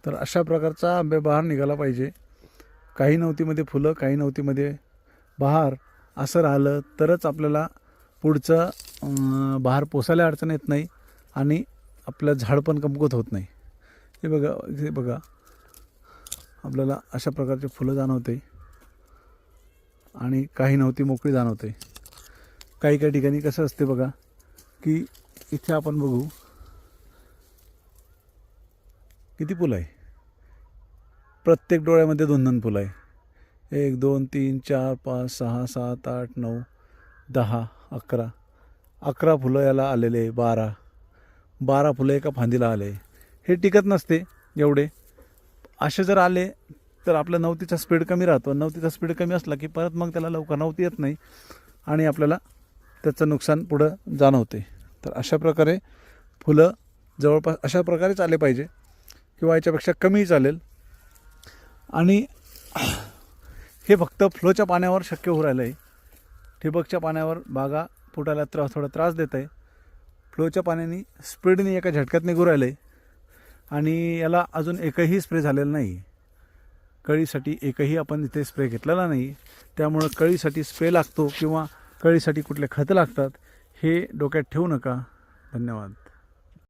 तर अशा प्रकारचा आंबे बहार निघाला पाहिजे. काही नवतीमध्ये फुलं, काही नवतीमध्ये बहार असं राहिलं तरच आपल्याला पुढचं बहार पोसायला अडचण येत नाही आणि आपलं झाड पण कमकुवत होत नाही. हे बघा आपल्याला अशा प्रकारचे फुलं जाणवते आणि काही नवती मोकळी जाणवते. काही काही ठिकाणी कसं असते बघा की इथे आपण बघू किती फुलं आहे. प्रत्येक डोळ्यामध्ये 2-2 फुलं आहे. 1 2 3 4 5 6 7 8 9 10 11 फुलं याला आलेले. 12 फुलं एका फांदीला आले. हे टिकत नसते एवढे. असे जर आले तर आपल्या नवतीचा स्पीड कमी राहतो. नवतीचा स्पीड कमी असला की परत मग त्याला लवकर नवती येत नाही आणि आपल्याला त्याचं नुकसान पुढं जाणवते. तर अशा प्रकारे फुलं जवळपास अशा प्रकारेच आले पाहिजे किंवा याच्यापेक्षा कमी चालेल. आणि हे फक्त फ्लोच्या पाण्यावर शक्य होऊ राहिलं आहे. ठिबकच्या पाण्यावर बागा फुटायला थोडा त्रास देत आहे. फ्लोच्या पाण्याने स्पीडने एका झटक्यात निघू राहिलं आहे आणि याला अजून एकही स्प्रे झालेला नाही. कळीसाठी एकही आपण इथे स्प्रे घेतलेला नाही. त्यामुळं कळीसाठी स्प्रे लागतो किंवा कळीसाठी कुठले खतं लागतात हे डोक्यात ठेवू नका. धन्यवाद.